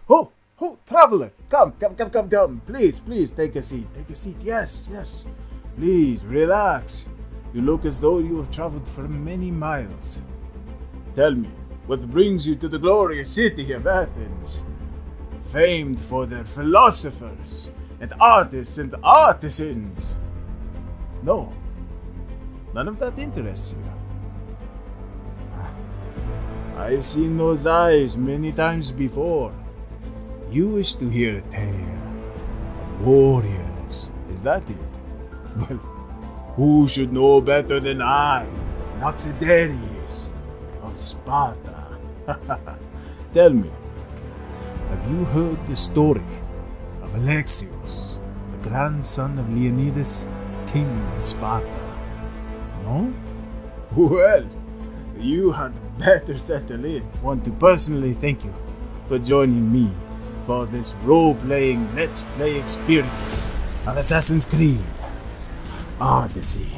Oh, traveler, come. Please, take a seat. Yes. Please, relax. You look as though you have traveled for many miles. Tell me, what brings you to the glorious city of Athens? Famed for their philosophers and artists and artisans. No, none of that interests you. I've seen those eyes many times before. You wish to hear a tale of warriors, is that it? Well, who should know better than I, Noxiddares of Sparta? Tell me, have you heard the story of Alexios, the grandson of Leonidas, king of Sparta? No? Well, you had better settle in. Want to personally thank you for joining me for this role-playing Let's Play experience on Assassin's Creed Odyssey.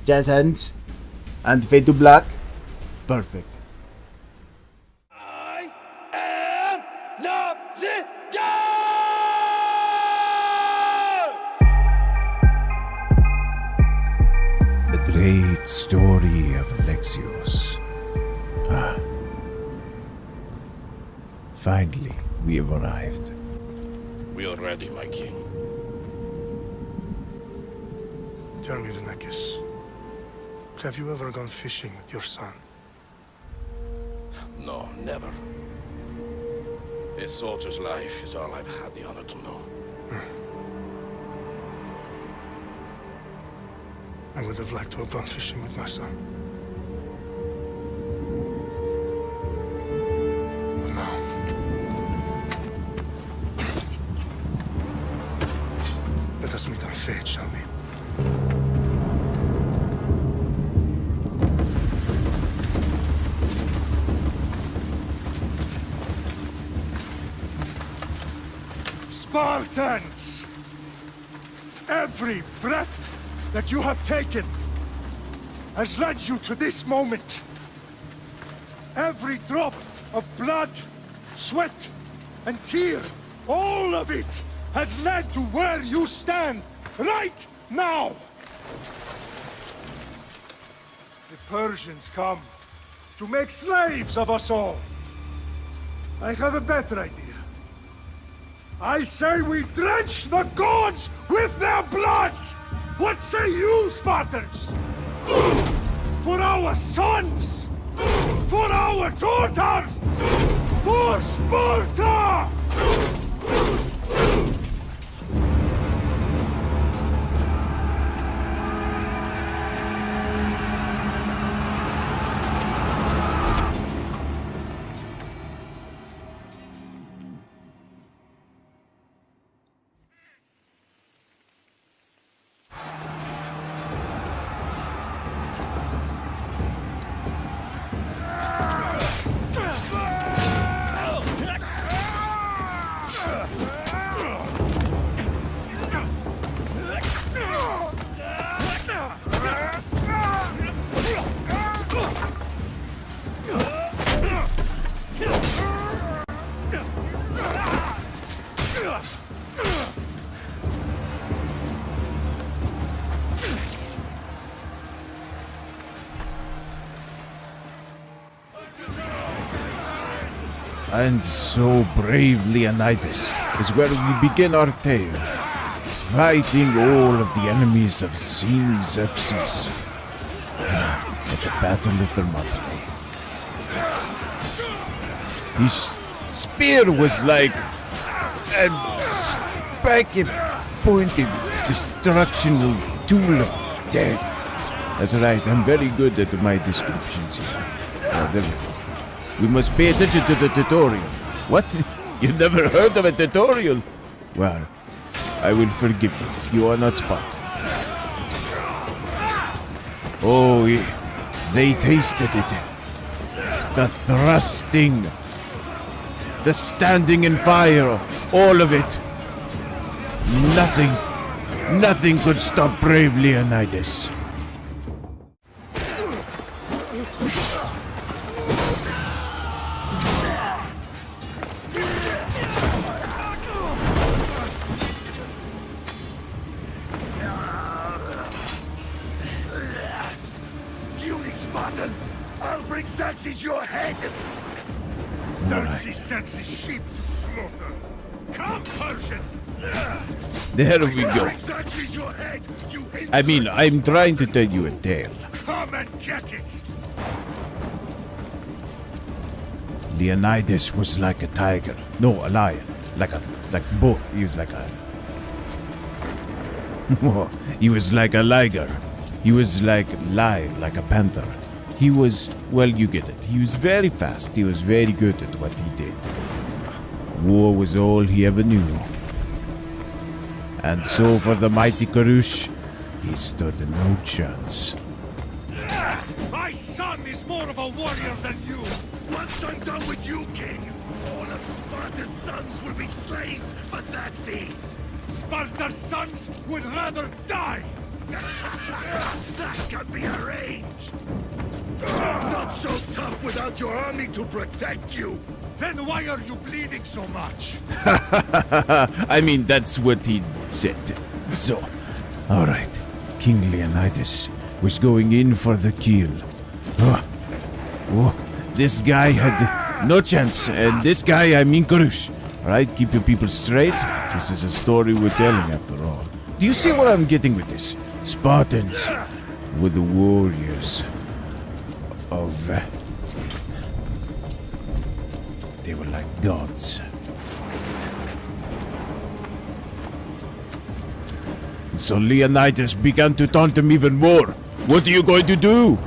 Jazz hands and fade to black. Perfect. I am Noxiddares! The great story of Alexios. Finally, we have arrived. We are ready, my king. Tell me, Alexios, have you ever gone fishing with your son? No, never. A soldier's life is all I've had the honor to know. I would have liked to have gone fishing with my son. But now... let us meet our fate, shall we? Spartans! Every breath that you have taken has led you to this moment. Every drop of blood, sweat, and tear, all of it has led to where you stand right now. The Persians come to make slaves of us all. I have a better idea. I say we drench the gods with their bloods! What say you, Spartans? For our sons! For our daughters! For Sparta! And so brave Leonidas is where we begin our tale, fighting all of the enemies of King Xerxes at the Battle of Thermopylae. His spear was like a spiky-pointed destructional tool of death. That's right, I'm very good at my descriptions here. There we go. We must pay attention to the tutorial. What? You never heard of a tutorial? Well, I will forgive you. You are not Spartan. Oh, they tasted it. The thrusting. The standing in fire. All of it. Nothing could stop brave Leonidas. is your head! Xerxes sends his sheep to slaughter. Come, Persian! There we go. Xerxes your head, you I mean, I'm trying to tell you a tale. Come and get it! Leonidas was like a tiger. No, a lion. Like both. He was like a... he was like a liger. He was like lithe, like a panther. He was, well, you get it. He was very fast. He was very good at what he did. War was all he ever knew. And so for the mighty Karush, he stood no chance. My son is more of a warrior than you! Once I'm done with you, king, all of Sparta's sons will be slaves for Xerxes! Sparta's sons would rather die! That can be arranged! Not so tough without your army to protect you! Then why are you bleeding so much? I mean, that's what he said. So, alright. King Leonidas was going in for the kill. This guy had no chance. And this guy, I mean Karush. Alright, keep your people straight. This is a story we're telling after all. Do you see what I'm getting with this? Spartans were the warriors of... they were like gods. So Leonidas began to taunt him even more. What are you going to do?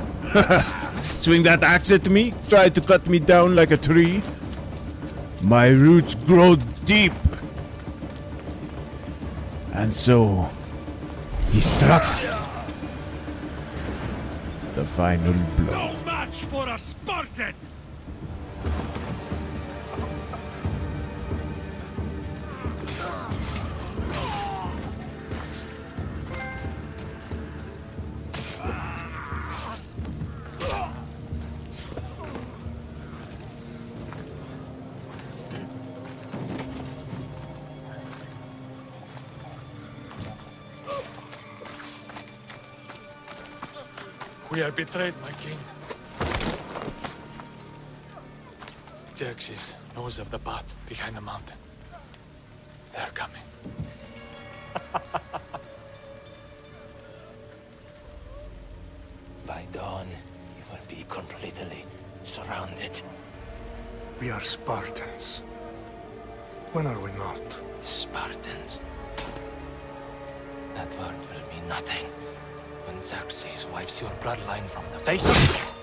Swing that axe at me? Try to cut me down like a tree? My roots grow deep. And so, he struck the final blow. No match for a Spartan! We are betrayed, my king. Xerxes knows of the path behind the mountain. They are coming. By dawn, you will be completely surrounded. We are Spartans. When are we not? Spartans. That word will mean nothing when Xerxes wipes your bloodline from the face of the...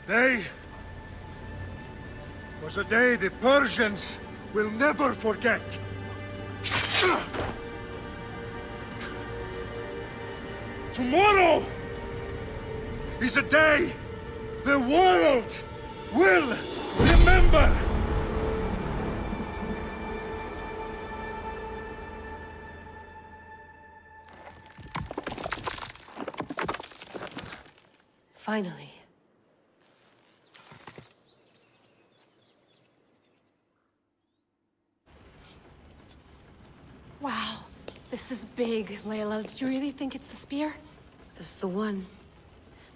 Today was a day the Persians will never forget. Tomorrow is a day the world will remember. Finally. Wow, this is big, Layla. Did you really think it's the spear? This is the one.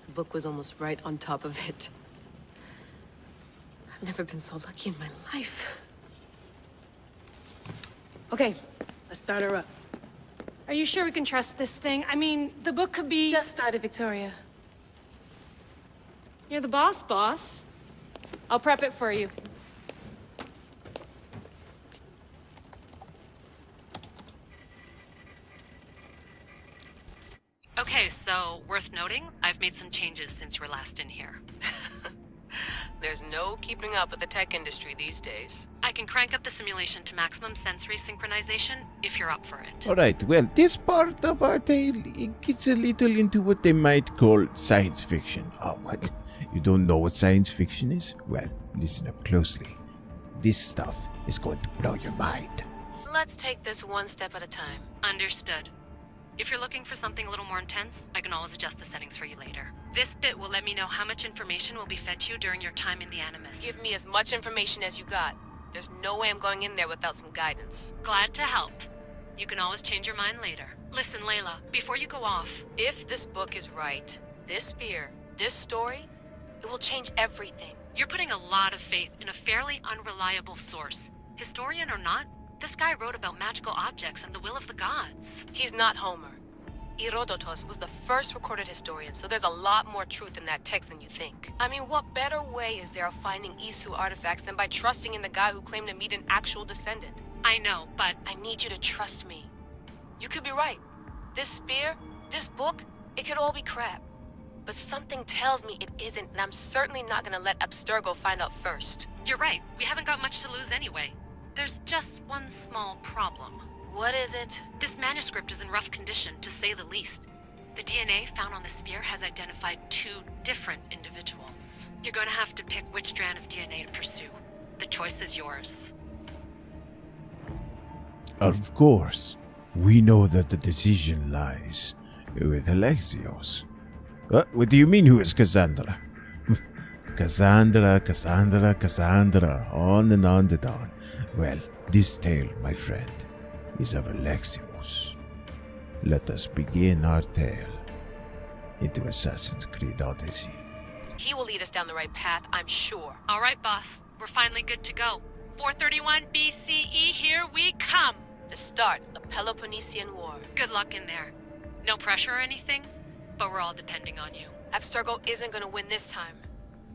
The book was almost right on top of it. I've never been so lucky in my life. Okay, let's start her up. Are you sure we can trust this thing? I mean, the book could be... Just started, Victoria. You're the boss. I'll prep it for you. Okay, so worth noting, I've made some changes since you were last in here. There's no keeping up with the tech industry these days. I can crank up the simulation to maximum sensory synchronization if you're up for it. Alright, well, this part of our tale, it gets a little into what they might call science fiction. Oh, what? You don't know what science fiction is? Well, listen up closely. This stuff is going to blow your mind. Let's take this one step at a time. Understood. If you're looking for something a little more intense, I can always adjust the settings for you later. This bit will let me know how much information will be fed to you during your time in the Animus. Give me as much information as you got. There's no way I'm going in there without some guidance. Glad to help. You can always change your mind later. Listen, Layla, before you go off, If this book is right, this spear, this story, it will change everything. you're putting a lot of faith in a fairly unreliable source. Historian or not, this guy wrote about magical objects and the will of the gods. He's not Homer. Herodotus was the first recorded historian, so there's a lot more truth in that text than you think. I mean, what better way is there of finding Isu artifacts than by trusting in the guy who claimed to meet an actual descendant? I know, but I need you to trust me. You could be right. This spear, this book, it could all be crap. But something tells me it isn't, and I'm certainly not gonna let Abstergo find out first. you're right. We haven't got much to lose anyway. There's just one small problem. What is it? This manuscript is in rough condition, to say the least. The DNA found on the spear has identified 2 different individuals. You're going to have to pick which strand of DNA to pursue. The choice is yours. Of course, we know that the decision lies with Alexios. What do you mean, who is Cassandra? Cassandra, Cassandra, Cassandra, on and on and on. Well, this tale, my friend, is of Alexios. Let us begin our tale into Assassin's Creed Odyssey. He will lead us down the right path, I'm sure. All right, boss. We're finally good to go. 431 BCE, here we come! The start of Peloponnesian War. Good luck in there. No pressure or anything, but we're all depending on you. Abstergo isn't gonna win this time.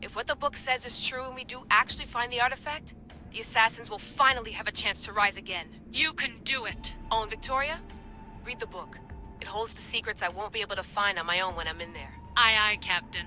If what the book says is true and we do actually find the artifact, the assassins will finally have a chance to rise again. You can do it! Oh, and Victoria? Read the book. It holds the secrets I won't be able to find on my own when I'm in there. Aye, aye, Captain.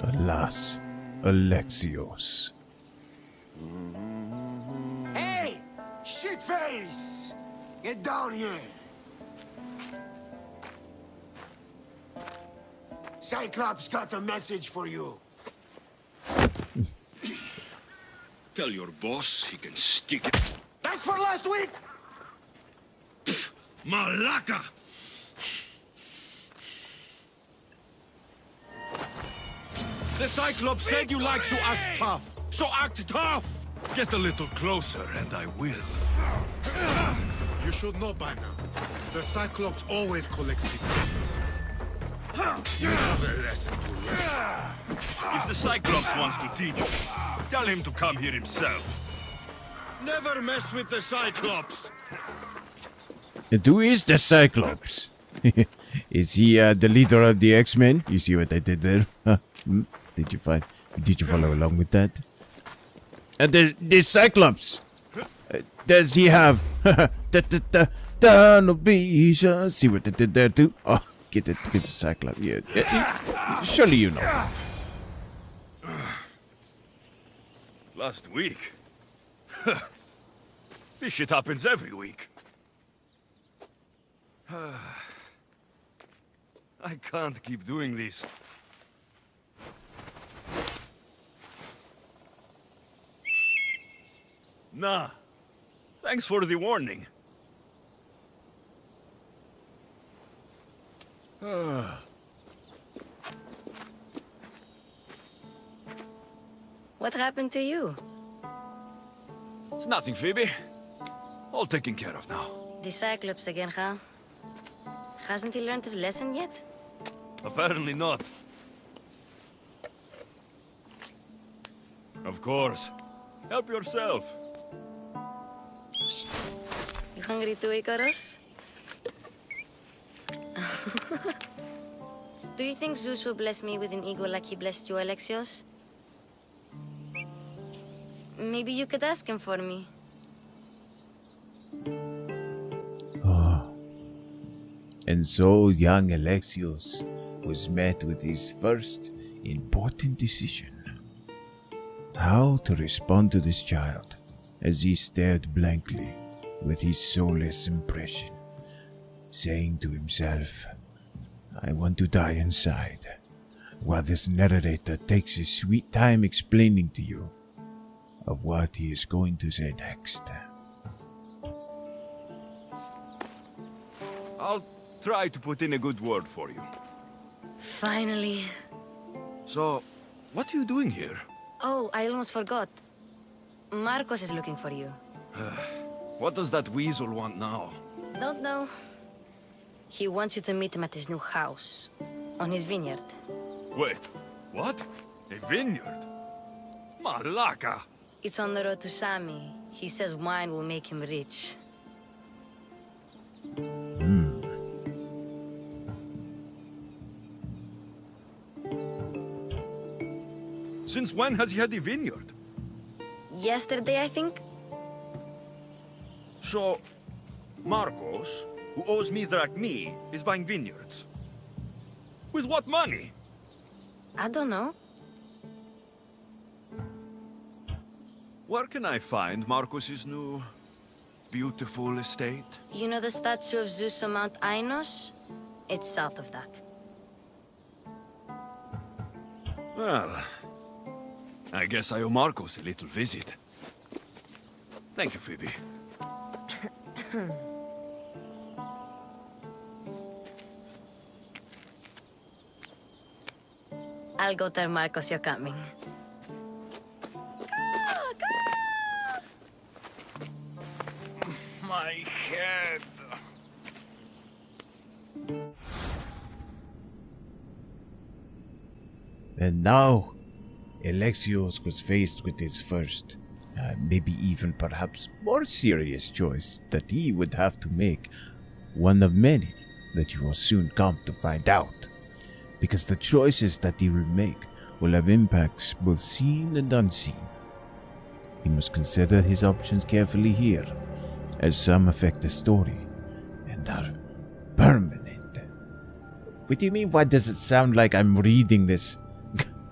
Alas, Alexios. Hey! Shitface! Get down here! Cyclops got a message for you. Tell your boss he can stick it. That's for last week! Malaka! The Cyclops said you like to act tough, so act tough! Get a little closer and I will. You should know by now. The Cyclops always collects his pets. You have a lesson to learn. If the Cyclops wants to teach you, tell him to come here himself. Never mess with the Cyclops! And who is the Cyclops? Is he the leader of the X-Men? You see what I did there? Did you follow along with that? And the Cyclops. Does he have tunnel vision? See what I did there too? Oh, get it, because the Cyclops. Yeah, surely you know. Last week? This shit happens every week. I can't keep doing this. Nah. Thanks for the warning. What happened to you? It's nothing, Phoebe. All taken care of now. The Cyclops again, huh? Hasn't he learned his lesson yet? Apparently not. Of course. Help yourself. You hungry too, Icarus? Do you think Zeus will bless me with an ego like he blessed you, Alexios? Maybe you could ask him for me. And so young Alexios was met with his first important decision. How to respond to this child as he stared blankly with his soulless impression, saying to himself, I want to die inside, while this narrator takes his sweet time explaining to you of what he is going to say next. I'll try to put in a good word for you. Finally. So, what are you doing here? Oh, I almost forgot. Marcos is looking for you. What does that weasel want now? Don't know. He wants you to meet him at his new house. On his vineyard. Wait, what? A vineyard? Malaka! It's on the road to Sami. He says wine will make him rich. Since when has he had a vineyard? Yesterday, I think? So, Marcos, who owes me drachmi, is buying vineyards. With what money? I don't know. Where can I find Marcos's new, beautiful estate? You know the statue of Zeus on Mount Ainos? It's south of that. Well, I guess I owe Marcos a little visit. Thank you, Phoebe. I'll go tell Marcos you're coming. My head. And now, Alexios was faced with his first, maybe even perhaps more serious choice that he would have to make, one of many that you will soon come to find out. Because the choices that he will make will have impacts both seen and unseen. He must consider his options carefully here, as some affect the story and are permanent. What do you mean? Why does it sound like I'm reading this?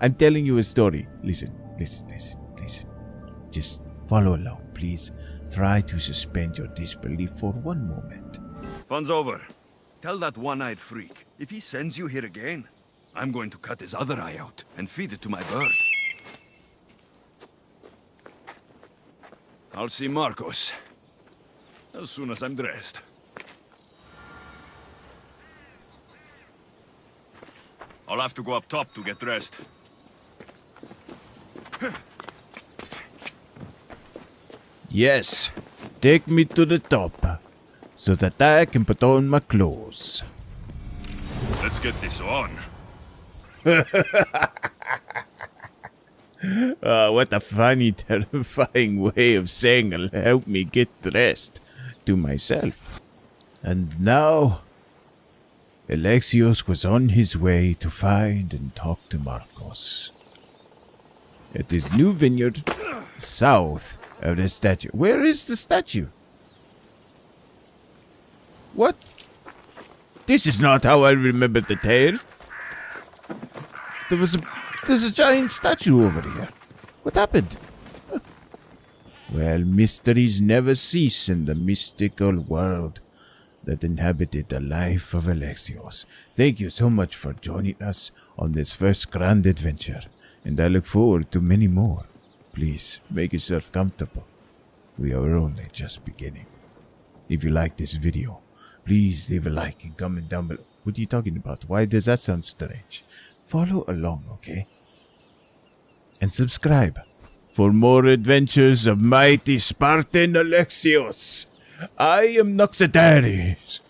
I'm telling you a story. Listen. Just follow along, please. Try to suspend your disbelief for one moment. Fun's over. Tell that one-eyed freak, if he sends you here again, I'm going to cut his other eye out and feed it to my bird. I'll see Marcos as soon as I'm dressed. I'll have to go up top to get dressed. Yes, take me to the top, so that I can put on my clothes. Let's get this on. What a funny, terrifying way of saying I'll help me get dressed to myself. And now, Alexios was on his way to find and talk to Marcos. At his new vineyard, south of the statue. Where is the statue? What? This is not how I remember the tale. There's a giant statue over here. What happened? Well, mysteries never cease in the mystical world that inhabited the life of Alexios. Thank you so much for joining us on this first grand adventure, and I look forward to many more. Please, make yourself comfortable. We are only just beginning. If you like this video, please leave a like and comment down below. What are you talking about? Why does that sound strange? Follow along, okay? And subscribe for more adventures of mighty Spartan Alexios. I am Noxiddares.